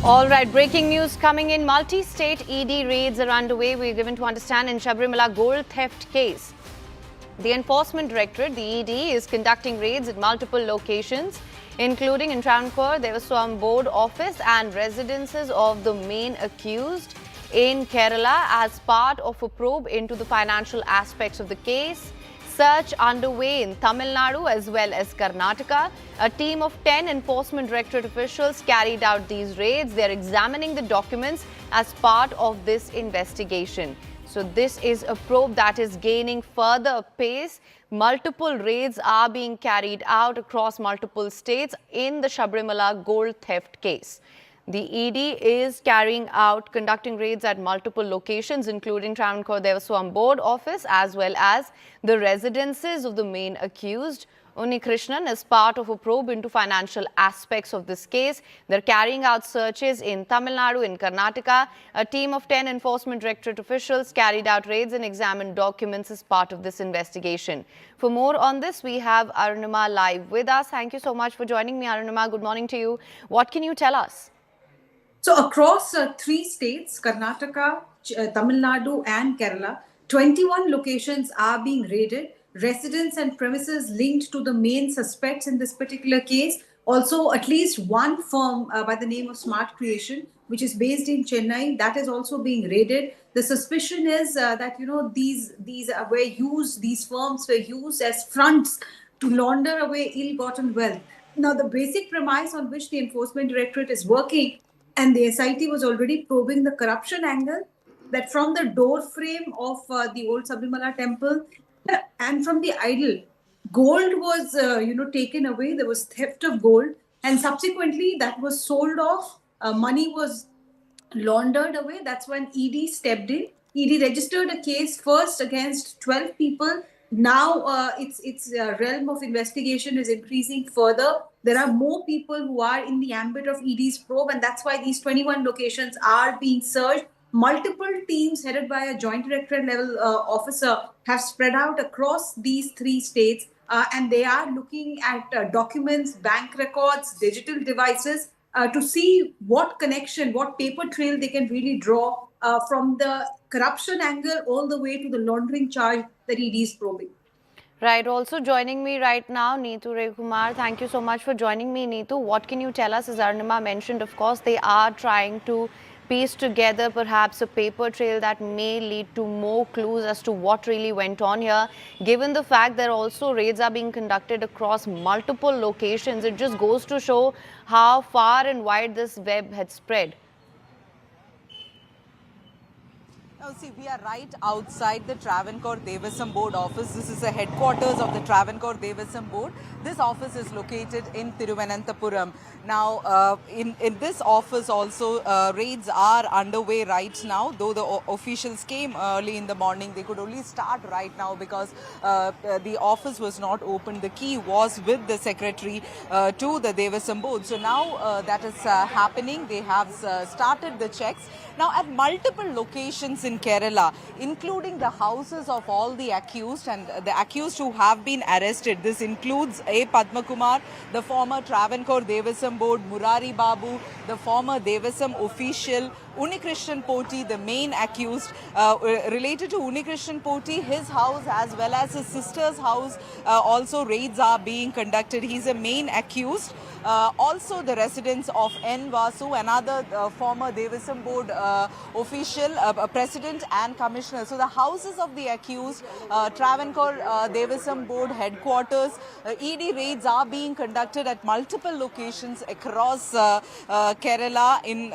All right, breaking news coming in. Multi-state ED raids are underway. We're given to understand in Sabarimala gold theft case. The Enforcement Directorate, the ED, is conducting raids at multiple locations, including in Travancore, Devaswam Board office and residences of the main accused in Kerala as part of a probe into the financial aspects of the case. Search underway in Tamil Nadu as well as Karnataka. A team of 10 Enforcement Directorate officials carried out these raids. They are examining the documents as part of this investigation. So this is a probe that is gaining further pace. Multiple raids are being carried out across multiple states in the Sabarimala gold theft case. The ED is conducting raids at multiple locations, including Travancore Devaswam Board office as well as the residences of the main accused. Unikrishnan is part of a probe into financial aspects of this case. They're carrying out searches in Tamil Nadu, in Karnataka. A team of 10 Enforcement Directorate officials carried out raids and examined documents as part of this investigation. For more on this, we have Arunima live with us. Thank you so much for joining me, Arunima. Good morning to you. What can you tell us? So across 3 states, Karnataka, Tamil Nadu and Kerala, 21 locations are being raided. Residents and premises linked to the main suspects in this particular case. Also, at least one firm by the name of Smart Creation, which is based in Chennai, that is also being raided. The suspicion is that these firms were used as fronts to launder away ill-gotten wealth. Now, the basic premise on which the Enforcement Directorate is working, and the SIT was already probing the corruption angle, that from the door frame of the old Sabarimala temple and from the idol, gold was taken away. There was theft of gold, and subsequently that was sold off. Money was laundered away. That's when ED stepped in. ED registered a case first against 12 people. Now its realm of investigation is increasing further. There are more people who are in the ambit of ED's probe, and that's why these 21 locations are being searched. Multiple teams headed by a joint directorate level officer have spread out across these 3 states, and they are looking at documents, bank records, digital devices to see what connection, what paper trail they can really draw from the corruption angle all the way to the laundering charge that ED is probing. Right. Also joining me right now, Neetu Ray Kumar. Thank you so much for joining me, Neetu. What can you tell us? As Arunima mentioned, of course, they are trying to piece together perhaps a paper trail that may lead to more clues as to what really went on here. Given the fact that also raids are being conducted across multiple locations, it just goes to show how far and wide this web had spread. Now, see, we are right outside the Travancore Devaswam Board office. This is the headquarters of the Travancore Devaswam Board. This office is located in Thiruvananthapuram. Now, in this office also, raids are underway right now. Though the officials came early in the morning, they could only start right now because the office was not open. The key was with the secretary to the Devaswam Board. So now that is happening. They have started the checks. Now, at multiple locations in Kerala, including the houses of all the accused and the accused who have been arrested. This includes A. Padma Kumar, the former Travancore Devaswam Board, Murari Babu, the former Devaswam official, Unikrishnan Poti, the main accused. Related to Unikrishnan Poti, his house as well as his sister's house, also raids are being conducted. He's a main accused. Also the residence of N. Vasu, another former Devaswam Board official, president and commissioner. So the houses of the accused, Travancore Devaswam Board headquarters, ED raids are being conducted at multiple locations across Kerala, in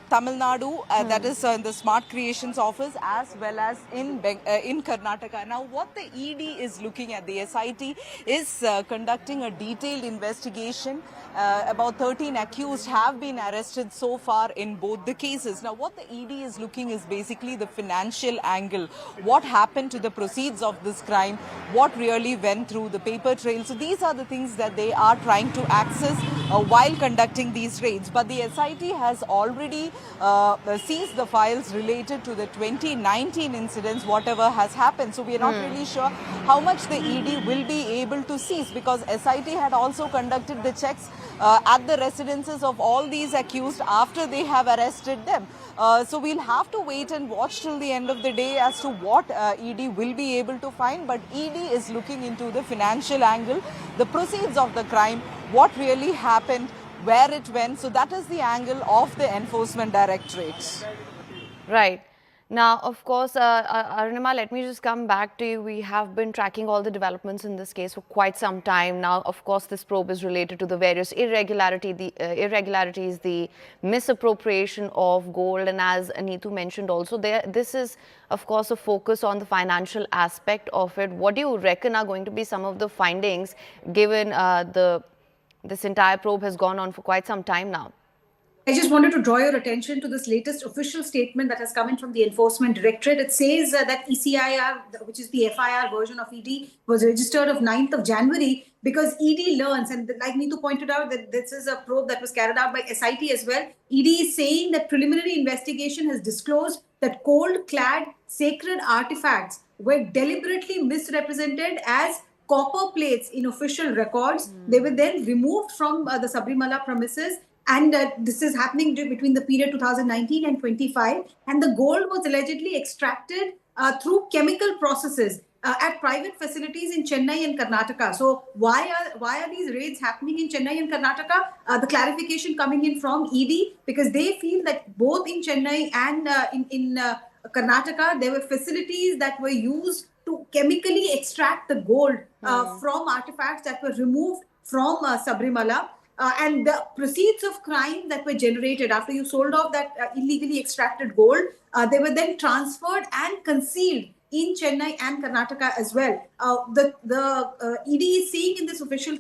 Tamil Nadu, that is in the Smart Creations office, as well as in Karnataka. Now, what the ED is looking at, the SIT is conducting a detailed investigation. About 13 accused have been arrested so far in both the cases. Now, what the ED is looking is basically the financial angle. What happened to the proceeds of this crime? What really went through the paper trail? So these are the things that they are trying to access while conducting these raids. But the SIT has already seize the files related to the 2019 incidents, whatever has happened. So we are not really sure how much the ED will be able to seize, because SIT had also conducted the checks at the residences of all these accused after they have arrested them. So we'll have to wait and watch till the end of the day as to what ED will be able to find. But ED is looking into the financial angle, the proceeds of the crime, what really happened, where it went. So that is the angle of the Enforcement Directorate. Right. Now, of course, Arunima, let me just come back to you. We have been tracking all the developments in this case for quite some time now. Of course, this probe is related to the various irregularities, the misappropriation of gold. And as Neetu mentioned also, this is, of course, a focus on the financial aspect of it. What do you reckon are going to be some of the findings, given this entire probe has gone on for quite some time now? I just wanted to draw your attention to this latest official statement that has come in from the Enforcement Directorate. It says that ECIR, which is the FIR version of ED, was registered of 9th of January because ED learns, and like Neetu pointed out, that this is a probe that was carried out by SIT as well. ED is saying that preliminary investigation has disclosed that gold-clad sacred artifacts were deliberately misrepresented as copper plates in official records. They were then removed from the Sabarimala premises. And this is happening between the period 2019 and 25. And the gold was allegedly extracted through chemical processes at private facilities in Chennai and Karnataka. So why are these raids happening in Chennai and Karnataka? The clarification coming in from ED, because they feel that both in Chennai and in Karnataka, there were facilities that were used to chemically extract the gold from artifacts that were removed from Sabarimala. And the proceeds of crime that were generated after you sold off that illegally extracted gold, they were then transferred and concealed in Chennai and Karnataka as well. The ED is saying in this official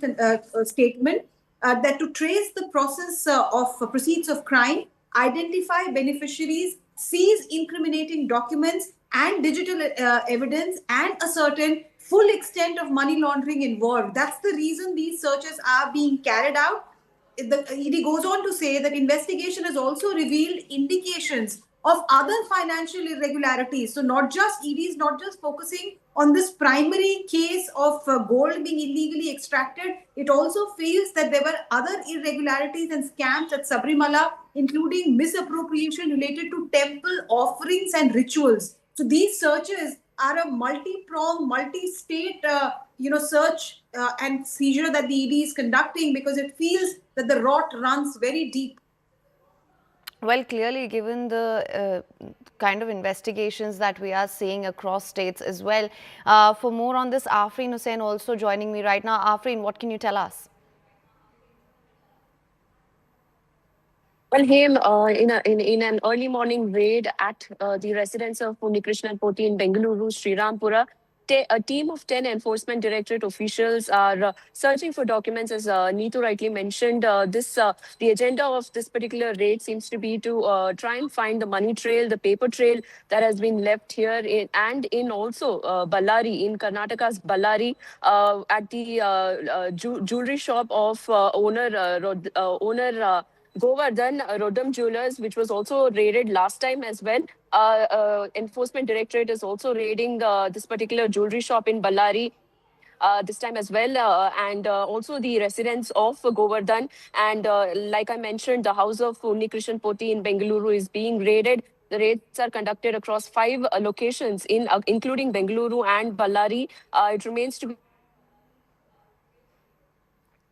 statement that to trace the process of proceeds of crime, identify beneficiaries, seize incriminating documents and digital evidence, and ascertain full extent of money laundering involved. That's the reason these searches are being carried out. The ED goes on to say that investigation has also revealed indications of other financial irregularities. So ED is not just focusing on this primary case of gold being illegally extracted. It also feels that there were other irregularities and scams at Sabarimala, including misappropriation related to temple offerings and rituals. So these searches are a multi-pronged, multi-state, search and seizure that the ED is conducting, because it feels that the rot runs very deep. Well, clearly, given the kind of investigations that we are seeing across states as well. For more on this, Afreen Hussain also joining me right now. Afreen, what can you tell us? Well, Him, in an early morning raid at the residence of Unnikrishnan Poti in Bengaluru, Srirampura, a team of 10 enforcement directorate officials are searching for documents. As Neetu rightly mentioned, the agenda of this particular raid seems to be to try and find the money trail, the paper trail that has been left here and in also Ballari, in Karnataka's Ballari, at the jewelry shop of owner Govardhan Rodam Jewelers, which was also raided last time as well. Enforcement Directorate is also raiding this particular jewelry shop in Ballari this time as well, and also the residence of Govardhan. And like I mentioned, the house of Unnikrishnan Poti in Bengaluru is being raided. The raids are conducted across 5 locations, including Bengaluru and Ballari. It remains to be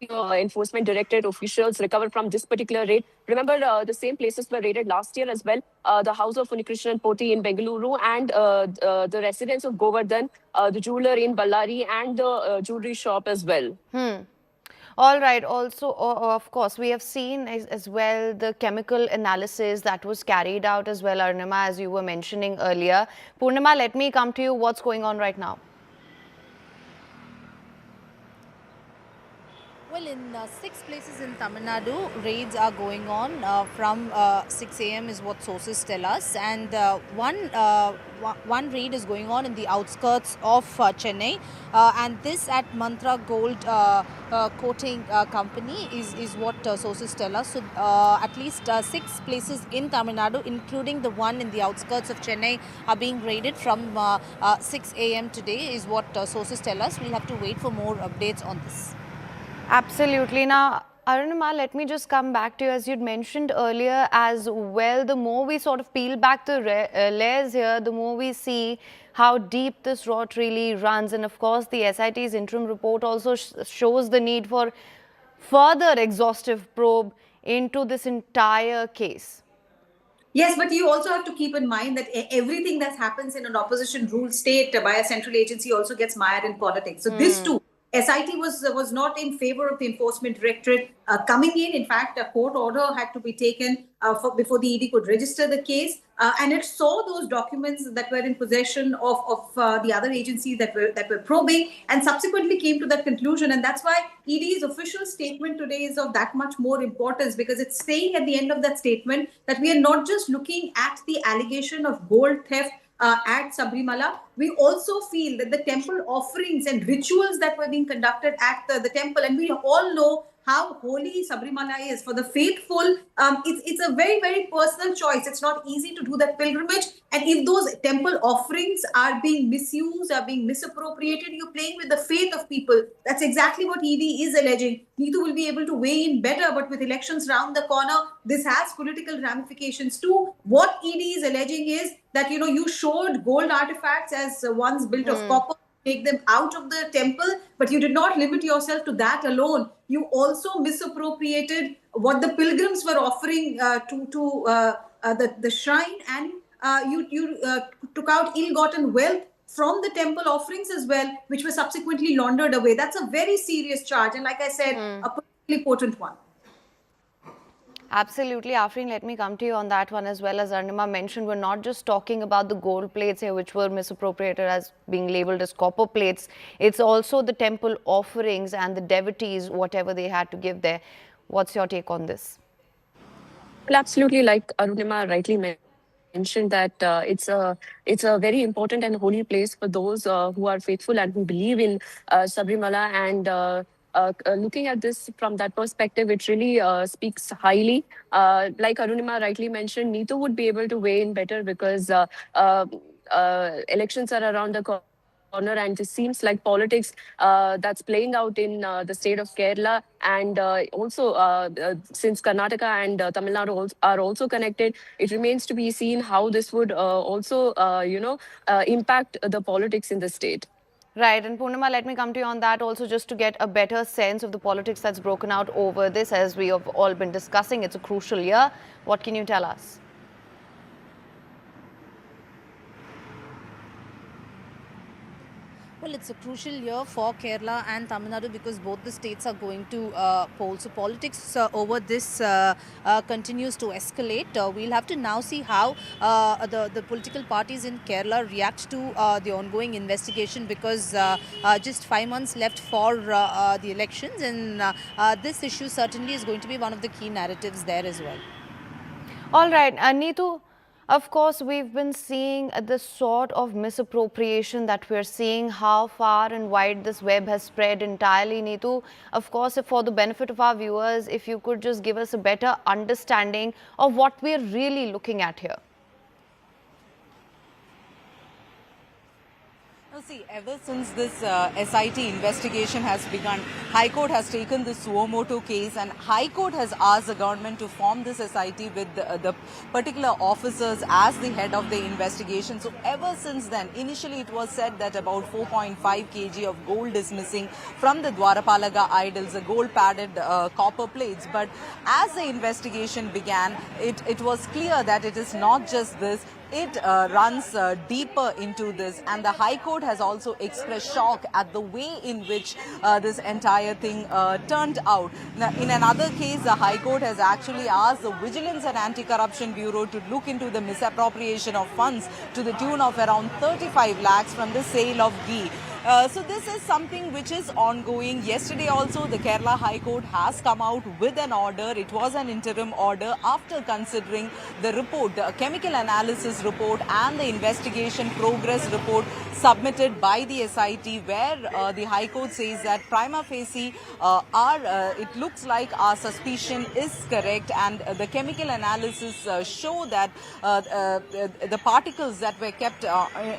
Enforcement Directorate officials recover from this particular raid. Remember, the same places were raided last year as well. The house of Unnikrishnan Poti in Bengaluru and the residence of Govardhan, the jeweler in Ballari, and the jewelry shop as well. All right. Also, of course, we have seen as well the chemical analysis that was carried out as well, Arunima, as you were mentioning earlier. Purnima, let me come to you. What's going on right now? Well, in 6 places in Tamil Nadu, raids are going on from 6 a.m. is what sources tell us, and one raid is going on in the outskirts of Chennai, and this at Mantra Gold Coating Company is what sources tell us. So, at least 6 places in Tamil Nadu, including the one in the outskirts of Chennai, are being raided from 6 a.m. today, is what sources tell us. We'll have to wait for more updates on this. Absolutely. Now, Arunima, let me just come back to you. As you'd mentioned earlier as well, the more we sort of peel back the layers here, the more we see how deep this rot really runs. And of course, the SIT's interim report also shows the need for further exhaustive probe into this entire case. Yes, but you also have to keep in mind that everything that happens in an opposition ruled state by a central agency also gets mired in politics. So this too, SIT was not in favor of the enforcement directorate coming in. In fact, a court order had to be taken before the ED could register the case, and it saw those documents that were in possession of the other agencies that were probing, and subsequently came to that conclusion. And that's why ED's official statement today is of that much more importance, because it's saying at the end of that statement that we are not just looking at the allegation of gold theft at Sabarimala. We also feel that the temple offerings and rituals that were being conducted at the temple, and we all know how holy Sabarimala is for the faithful. It's a very, very personal choice. It's not easy to do that pilgrimage. And if those temple offerings are being misused, are being misappropriated, you're playing with the faith of people. That's exactly what ED is alleging. Neetu will be able to weigh in better, but with elections round the corner, this has political ramifications too. What ED is alleging is that, you showed gold artifacts as ones built of copper, take them out of the temple, but you did not limit yourself to that alone. You also misappropriated what the pilgrims were offering to the shrine, and you took out ill-gotten wealth from the temple offerings as well, which were subsequently laundered away. That's a very serious charge, and like I said, a particularly potent one. Absolutely. Afreen, let me come to you on that one as well. As Arunima mentioned, we're not just talking about the gold plates here, which were misappropriated as being labeled as copper plates. It's also the temple offerings and the devotees, whatever they had to give there. What's your take on this? Well, absolutely. Like Arunima rightly mentioned, that it's a very important and holy place for those who are faithful and who believe in Sabarimala, and looking at this from that perspective, it really speaks highly. Like Arunima rightly mentioned, Neetu would be able to weigh in better, because elections are around the corner, and it seems like politics that's playing out in the state of Kerala, and also since Karnataka and Tamil Nadu are also connected, it remains to be seen how this would also impact the politics in the state. Right. And Purnima, let me come to you on that also, just to get a better sense of the politics that's broken out over this. As we have all been discussing, it's a crucial year. What can you tell us? Well, it's a crucial year for Kerala and Tamil Nadu, because both the states are going to poll. So politics over this continues to escalate. We'll have to now see how the political parties in Kerala react to the ongoing investigation, because just 5 months left for the elections, and this issue certainly is going to be one of the key narratives there as well. All right, Neetu, of course, we've been seeing the sort of misappropriation that we're seeing, how far and wide this web has spread entirely. Neetu, of course, for the benefit of our viewers, if you could just give us a better understanding of what we're really looking at here. See, ever since this SIT investigation has begun, High Court has taken the suo motu case, and High Court has asked the government to form this SIT with the particular officers as the head of the investigation. So ever since then, initially it was said that about 4.5 kg of gold is missing from the Dwarapalaga idols, the gold padded copper plates. But as the investigation began, it was clear that it is not just this. It runs deeper into this, and the High Court has also expressed shock at the way in which this entire thing turned out. Now, in another case, the High Court has actually asked the Vigilance and Anti-Corruption Bureau to look into the misappropriation of funds to the tune of around 35 lakhs from the sale of ghee. So this is something which is ongoing. Yesterday also the Kerala High Court has come out with an order. It was an interim order after considering the report, the chemical analysis report and the investigation progress report submitted by the SIT, where the High Court says that prima facie it looks like our suspicion is correct, and the chemical analysis show that the particles that were kept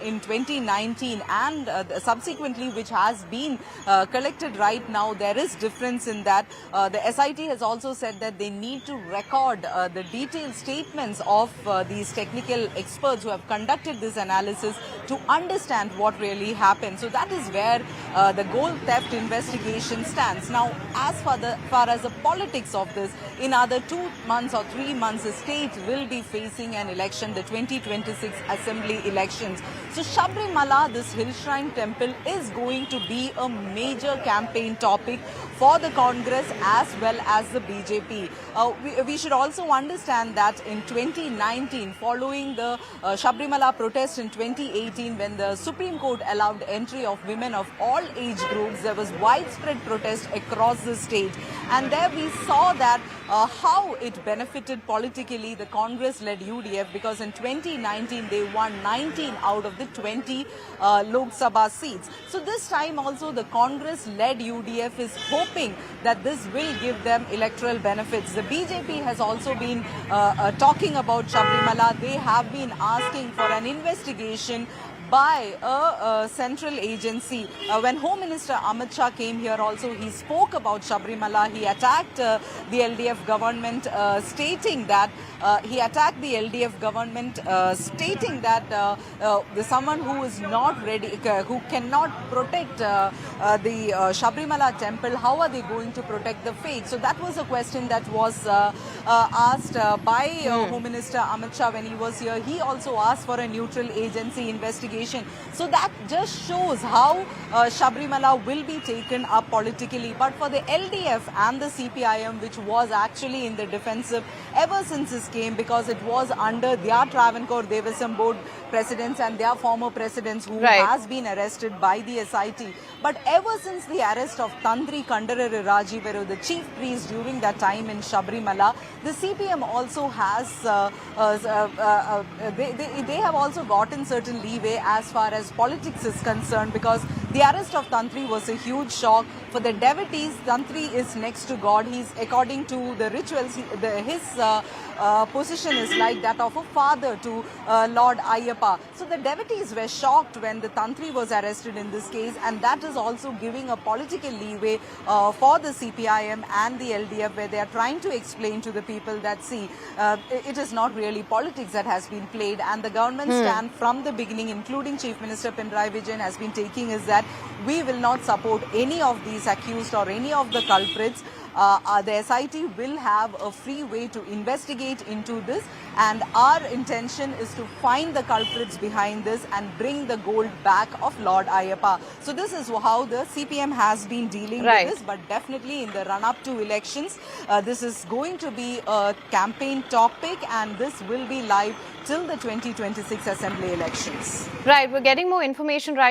in 2019 and subsequently which has been collected right now, there is difference in that. The SIT has also said that they need to record the detailed statements of these technical experts who have conducted this analysis to understand what really happened. So that is where the gold theft investigation stands. Now, as far as the politics of this, in other 2 months or 3 months, the state will be facing an election, the 2026 assembly elections. So Sabarimala, this hill shrine temple, is going to be a major campaign topic for the Congress as well as the BJP. We should also understand that in 2019, following the Sabarimala protest in 2018, when the Supreme Court allowed entry of women of all age groups, there was widespread protest across the state. And there we saw that how it benefited politically the Congress-led UDF, because in 2019 they won 19 out of the 20 Lok Sabha seats. So this time also the Congress-led UDF is hoping that this will give them electoral benefits. The BJP has also been talking about Sabarimala. They have been asking for an investigation by a central agency. When Home Minister Amit Shah came here also, he spoke about Sabarimala. He attacked the LDF government, stating that someone who is not ready, who cannot protect the Sabarimala temple, how are they going to protect the faith? So that was a question that was asked by Home Minister Amit Shah when he was here. He also asked for a neutral agency investigation. So that just shows how Sabarimala will be taken up politically. But for the LDF and the CPIM, which was actually in the defensive ever since this came, because it was under their Travancore Devasam Board presidents and their former presidents who has been arrested by the SIT. But ever since the arrest of Tantri Kandarara Rajiveru, the chief priest during that time in Sabarimala, the CPM also has, they have also gotten certain leeway as far as politics is concerned, because the arrest of Tantri was a huge shock. For the devotees, Tantri is next to God. He's, according to the rituals, his position is like that of a father to Lord Ayyappa. So the devotees were shocked when the Tantri was arrested in this case, and that is also giving a political leeway for the CPIM and the LDF, where they are trying to explain to the people that, see, it is not really politics that has been played, and the government stand from the beginning, including Chief Minister Pinarayi Vijayan, has been taking is that we will not support any of these accused or any of the culprits. The SIT will have a free way to investigate into this, and our intention is to find the culprits behind this and bring the gold back of Lord Ayyappa. So this is how the CPM has been dealing with this, but definitely in the run-up to elections, this is going to be a campaign topic, and this will be live till the 2026 Assembly elections. Right, we're getting more information right